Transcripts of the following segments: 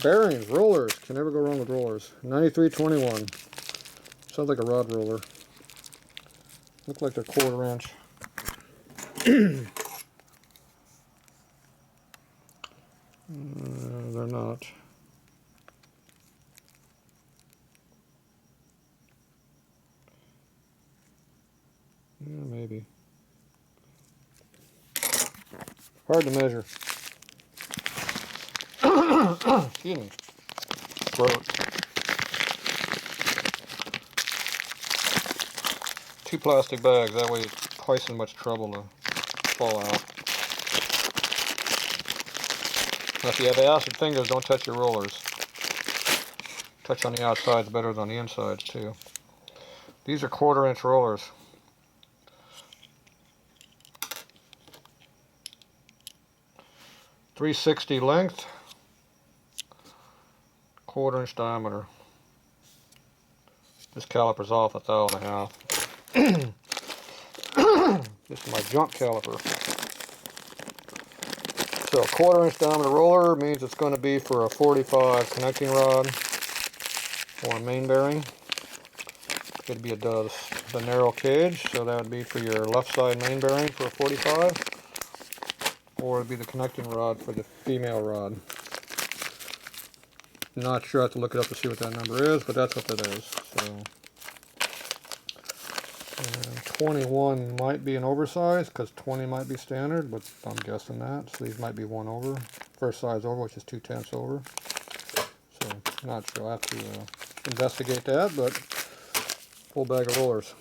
Bearings, rollers. Can never go wrong with rollers. 9321. Sounds like a rod roller. Look like they're 1/4 inch. They're not. Yeah, maybe. Hard to measure. Excuse me. Throat. 2 plastic bags. That way it's twice as much trouble to fall out. Now, if you have acid fingers, don't touch your rollers. Touch on the outsides better than on the insides too. These are 1/4 inch rollers. .360 length, 1/4 inch diameter. This caliper's off 1 thou and a half. This is my junk caliper. So 1/4 inch diameter roller means it's going to be for a 45 connecting rod or a main bearing. It'd be the narrow cage, so that would be for your left side main bearing for a 45, or it'd be the connecting rod for the female rod. Not sure, I have to look it up to see what that number is, but that's what that is. So 21 might be an oversize because 20 might be standard, but I'm guessing that. So these might be 1 over, first size over, which is 2/10 over. So not sure. I'll have to investigate that, but full bag of rollers,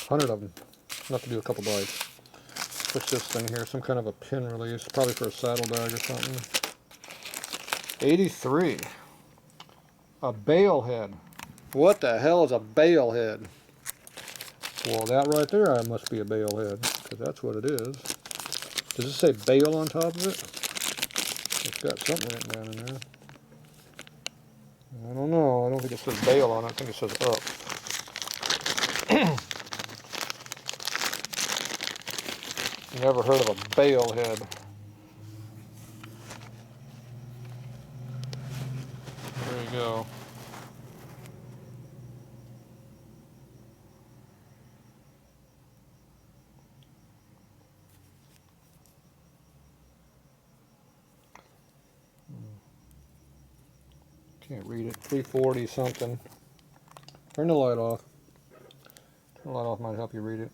100 of them. Enough to do a couple bites. What's this thing here? Some kind of a pin release, probably for a saddlebag or something. 83. A bale head. What the hell is a bale head? Well, that right there must be a bale head, because that's what it is. Does it say bale on top of it? It's got something written down in there. I don't know. I don't think it says bale on it. I think it says up. Never heard of a bale head. There you go. Can't read it. 340 something. Turn the light off. Turn the light off might help you read it.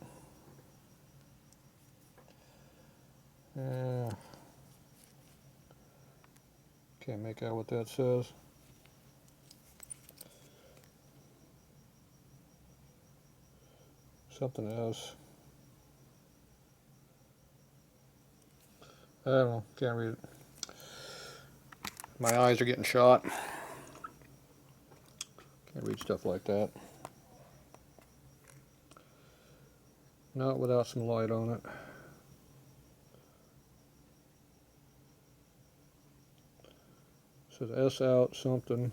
Can't make out what that says. Something else. I don't know. Can't read it. My eyes are getting shot. Can't read stuff like that. Not without some light on it. Says S out something.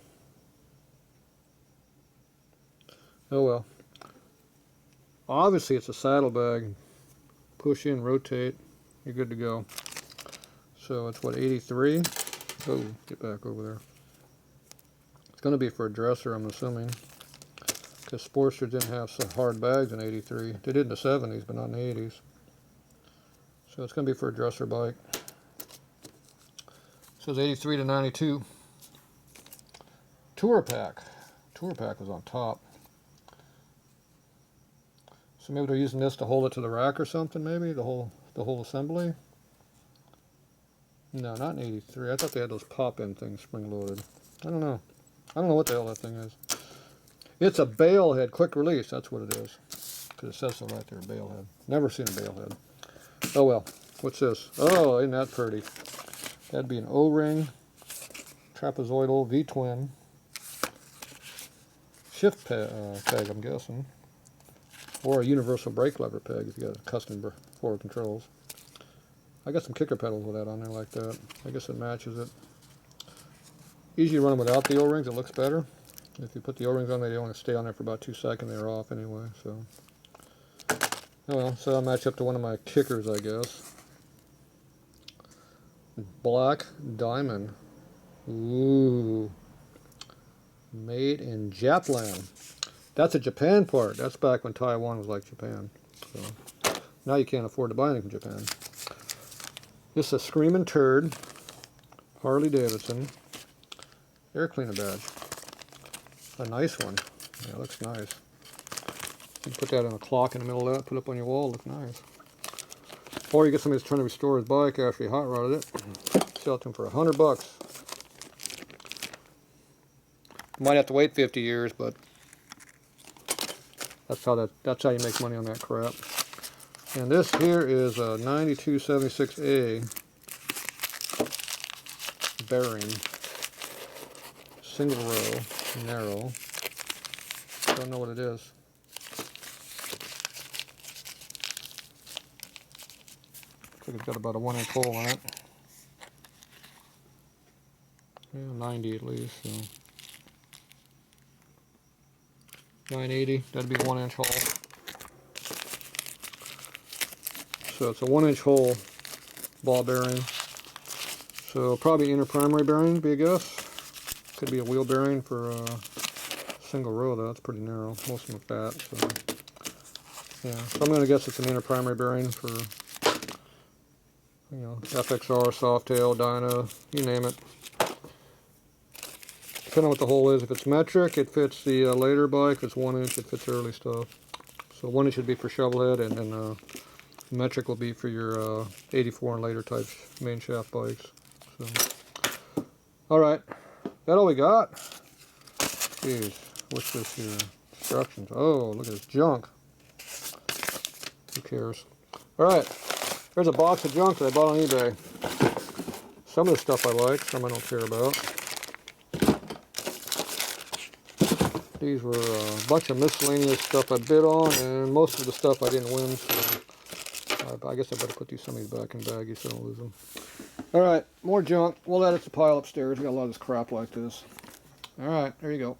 Oh well. Obviously it's a saddlebag. Push in, rotate, you're good to go. So it's what, 83? Oh, get back over there. It's going to be for a dresser, I'm assuming. Because Sportster didn't have some hard bags in 83. They did in the 70s, but not in the 80s. So it's going to be for a dresser bike. It says 83 to 92. Tour pack. Tour pack was on top. So maybe they're using this to hold it to the rack or something, maybe? The whole assembly? No, not in 83. I thought they had those pop-in things spring-loaded. I don't know. I don't know what the hell that thing is. It's a bale head, quick release. That's what it is. Because it says so right there, bale head. Never seen a bale head. Oh well. What's this? Oh, isn't that pretty? That'd be an O-ring, trapezoidal V-twin, shift peg, I'm guessing. Or a universal brake lever peg if you got custom forward controls. I got some kicker pedals with that on there like that. I guess it matches it. Easy to run them without the O-rings, it looks better. If you put the O-rings on, they only stay on there for about 2 seconds, they're off anyway, so. Oh well, so I'll match up to one of my kickers, I guess. Black diamond. Ooh. Made in Japan. That's a Japan part. That's back when Taiwan was like Japan. So now you can't afford to buy anything from Japan. This is a Screaming Turd Harley Davidson air cleaner badge. A nice one. Yeah, it looks nice. You can put that in a clock in the middle of that, put it up on your wall, look nice. Or you get somebody that's trying to restore his bike after he hot rodded it. Sell it to him for $100. You might have to wait 50 years, but that's how you make money on that crap. And this here is a 9276A bearing, single row, narrow. Don't know what it is. Looks like it's got about a 1-inch hole in it. Yeah, 90 at least. So 980, that'd be a 1-inch hole. So it's a 1-inch hole ball bearing. So probably inner primary bearing, be a guess. Could be a wheel bearing for a single row though. That's pretty narrow. Most of them are fat. So yeah, so I'm gonna guess it's an inner primary bearing for, you know, FXR, Softail, Dyna, you name it. Depending on what the hole is. If it's metric, it fits the later bike. If it's 1 inch, it fits early stuff. So 1 inch would be for shovelhead, and then metric will be for your 84 and later type main shaft bikes. So, all right, that all we got? Jeez, what's this here? Instructions. Oh, look at this junk. Who cares? All right, there's a box of junk that I bought on eBay. Some of the stuff I like, some I don't care about. These were a bunch of miscellaneous stuff I bid on, and most of the stuff I didn't win, so I guess I better put some of these back in the baggie so I don't lose them. Alright, more junk. We'll let it to pile upstairs. We got a lot of this crap like this. Alright, there you go.